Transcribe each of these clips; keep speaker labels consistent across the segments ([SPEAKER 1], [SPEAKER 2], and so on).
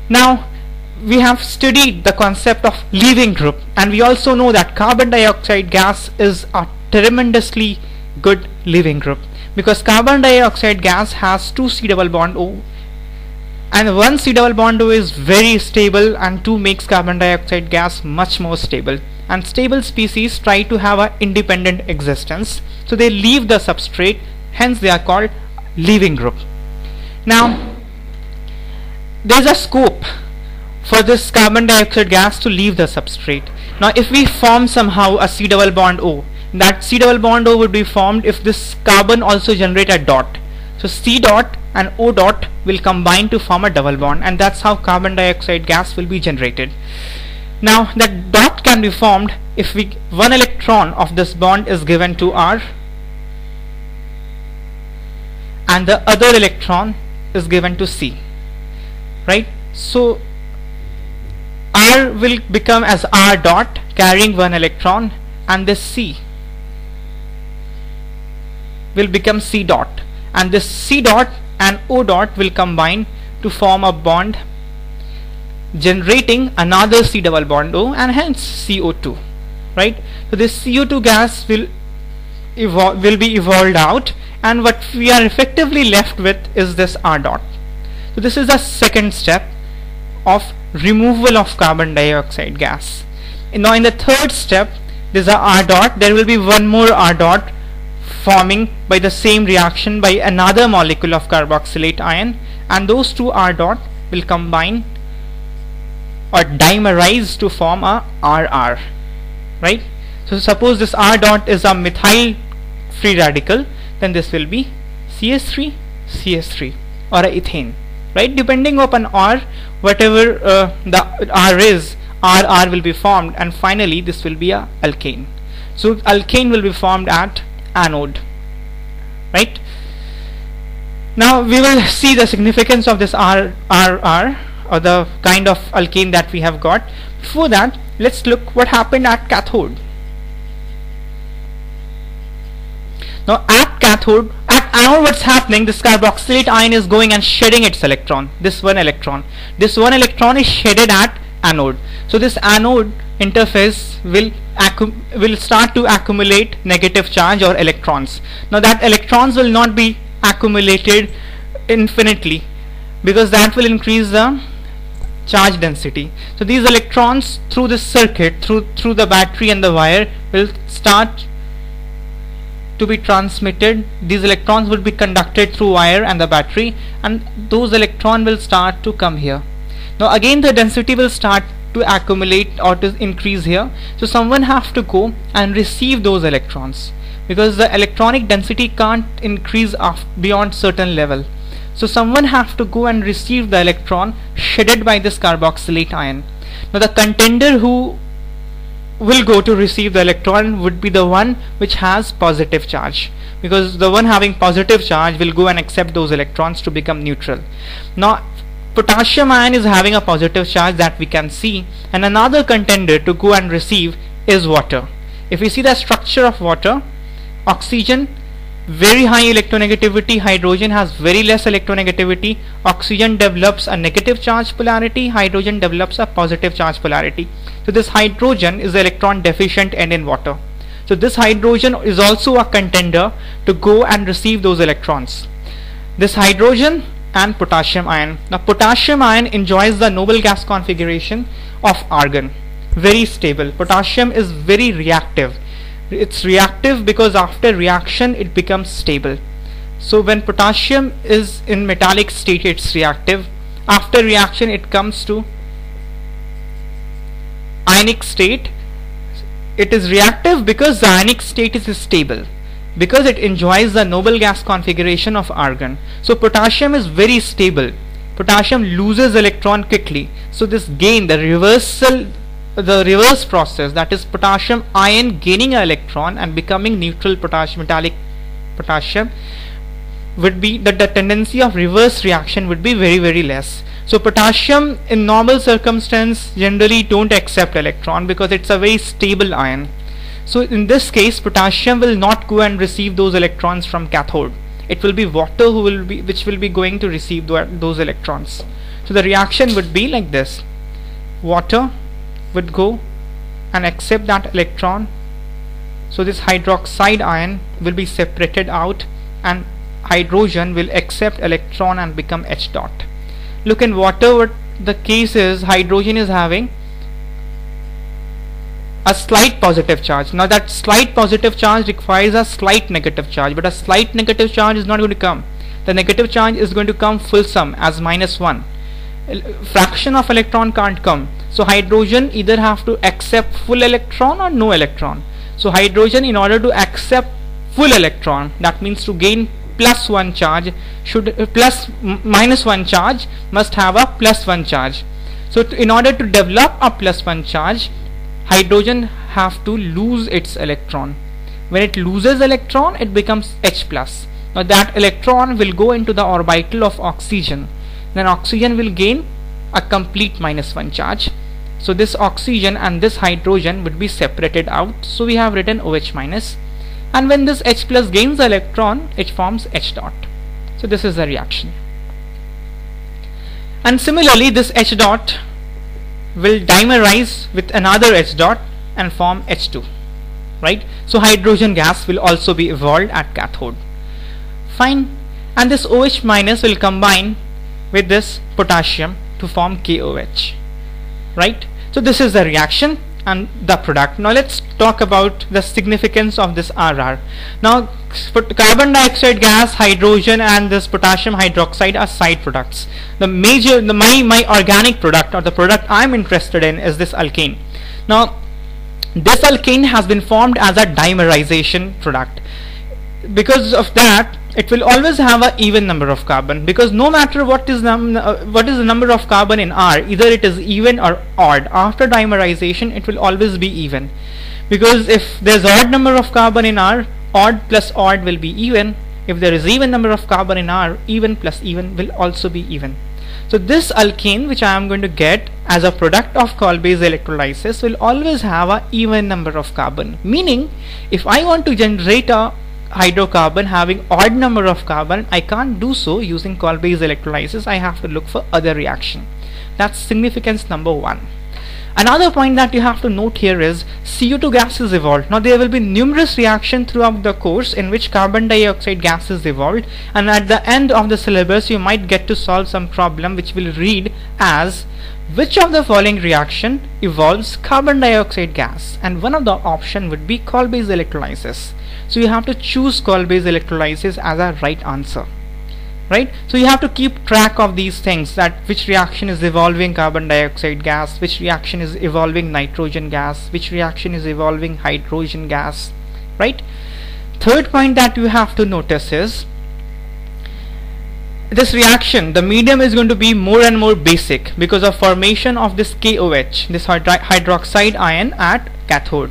[SPEAKER 1] Now we have studied the concept of leaving group, and we also know that carbon dioxide gas is a tremendously good leaving group, because carbon dioxide gas has two C double bond O, and one C double bond O is very stable, and 2 makes carbon dioxide gas much more stable. And stable species try to have an independent existence, so they leave the substrate, hence they are called leaving group. Now there is a scope for this carbon dioxide gas to leave the substrate. Now if we form somehow a C double bond O, that C double bond O would be formed if this carbon also generate a dot. So C dot and O dot will combine to form a double bond, and that's how carbon dioxide gas will be generated. Now that dot can be formed if one electron of this bond is given to R and the other electron is given to C, right? So R will become as R dot carrying one electron, and this C will become C dot, and this C dot and O dot will combine to form a bond generating another C double bond O, and hence CO2, right? So this CO2 gas will be evolved out, and what we are effectively left with is this R dot. So this is the second step of removal of carbon dioxide gas. And now in the third step, there's a R dot, there will be one more R dot forming by the same reaction by another molecule of carboxylate ion, and those two R dot will combine or dimerize to form a RR, right? So suppose this R dot is a methyl free radical, then this will be CS3 CS3 or a ethane, right? Depending upon R, whatever the R is, RR will be formed, and finally this will be a alkane. So alkane will be formed at anode, right? Now we will see the significance of this RR, or the kind of alkane that we have got. Before that, let's look what happened at cathode. Now at cathode, at anode, what's happening? This carboxylate ion is going and shedding its electron. This one electron is shedded at anode. So this anode interface will start to accumulate negative charge or electrons. Now that electrons will not be accumulated infinitely, because that will increase the charge density. So these electrons through this circuit, through the battery and the wire, will start to be transmitted. These electrons will be conducted through wire and the battery, and those electrons will start to come here. Now again the density will start to accumulate or to increase here, so someone have to go and receive those electrons, because the electronic density can't increase beyond certain level. So someone have to go and receive the electron shedded by this carboxylate ion. Now the contender who will go to receive the electron would be the one which has positive charge, because the one having positive charge will go and accept those electrons to become neutral. Now potassium ion is having a positive charge that we can see, and another contender to go and receive is water. If we see the structure of water, oxygen very high electronegativity, hydrogen has very less electronegativity, oxygen develops a negative charge polarity, hydrogen develops a positive charge polarity. So this hydrogen is the electron deficient end in water. So this hydrogen is also a contender to go and receive those electrons. This hydrogen and potassium ion. Now potassium ion enjoys the noble gas configuration of argon, very stable. Potassium is very reactive. It's reactive because after reaction it becomes stable. So when potassium is in metallic state, it's reactive. After reaction it comes to ionic state. It is reactive because the ionic state is stable, because it enjoys the noble gas configuration of argon. So potassium is very stable. Potassium loses electron quickly. So this gain, the reverse process, that is potassium ion gaining an electron and becoming neutral potassium, metallic potassium, would be that the tendency of reverse reaction would be very, very less. So potassium in normal circumstance generally don't accept electron because it's a very stable ion. So in this case potassium will not go and receive those electrons from cathode. It will be water which will be going to receive those electrons. So the reaction would be like this. Water would go and accept that electron. So this hydroxide ion will be separated out, and hydrogen will accept electron and become H dot. Look, in water what the case is, hydrogen is having a slight positive charge. Now that slight positive charge requires a slight negative charge, but a slight negative charge is not going to come. The negative charge is going to come full sum as -1. Fraction of electron can't come. So hydrogen either have to accept full electron or no electron. So hydrogen, in order to accept full electron, that means to gain +1 charge, -1 charge must have a +1 charge. So in order to develop a +1 charge, hydrogen have to lose its electron. When it loses electron, it becomes H+. Now that electron will go into the orbital of oxygen. Then oxygen will gain a complete -1 charge. So this oxygen and this hydrogen would be separated out. So we have written OH-, and when this H+ gains the electron, it forms H dot. So this is the reaction. And similarly, this H dot will dimerize with another H dot and form H2, right? So hydrogen gas will also be evolved at cathode. Fine. And this OH- will combine with this potassium to form KOH, right? So this is the reaction and the product. Now let's talk about the significance of this RR. Now carbon dioxide gas, hydrogen, and this potassium hydroxide are side products. The major, my organic product, or the product I'm interested in, is this alkane. Now this alkane has been formed as a dimerization product. Because of that, it will always have an even number of carbon, because no matter what is the number of carbon in R, either it is even or odd, after dimerization it will always be even. Because if there's odd number of carbon in R, odd plus odd will be even. If there is even number of carbon in R, even plus even will also be even. So this alkane, which I am going to get as a product of Kolbe's electrolysis, will always have an even number of carbon. Meaning, if I want to generate a hydrocarbon having odd number of carbon, I can't do so using Kolbe's electrolysis. I have to look for other reaction. That's significance number 1. Another point that you have to note here is CO2 gas is evolved. Now there will be numerous reactions throughout the course in which carbon dioxide gas is evolved, and at the end of the syllabus you might get to solve some problem which will read as which of the following reaction evolves carbon dioxide gas, and one of the option would be Kolbe's electrolysis. So you have to choose Kolbe's electrolysis as a right answer, right? So you have to keep track of these things, that which reaction is evolving carbon dioxide gas, which reaction is evolving nitrogen gas, which reaction is evolving hydrogen gas, right? Third point that you have to notice is this reaction, the medium is going to be more and more basic because of formation of this KOH, this hydroxide ion at cathode.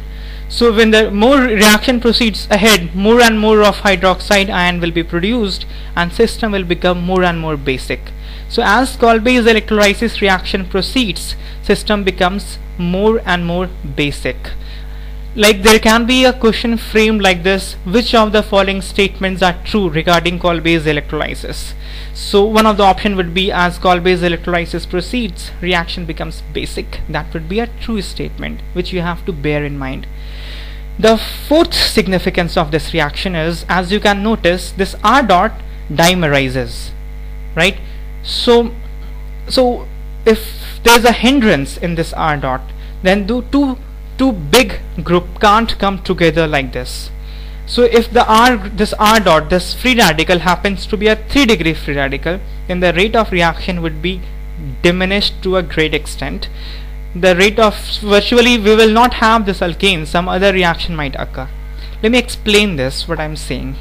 [SPEAKER 1] So when the more reaction proceeds ahead, more and more of hydroxide ion will be produced and system will become more and more basic. So as Kolbe's electrolysis reaction proceeds, system becomes more and more basic. Like there can be a question framed like this: which of the following statements are true regarding Kolbe's electrolysis? So one of the option would be, as Kolbe's electrolysis proceeds, reaction becomes basic. That would be a true statement which you have to bear in mind. The fourth significance of this reaction is, as you can notice, this R dot dimerizes, right? So if there's a hindrance in this R dot, then two big group can't come together like this. So if this R dot, this free radical happens to be a 3-degree free radical, then the rate of reaction would be diminished to a great extent. The rate of virtually we will not have this alkane, some other reaction might occur. Let me explain this, what I'm saying.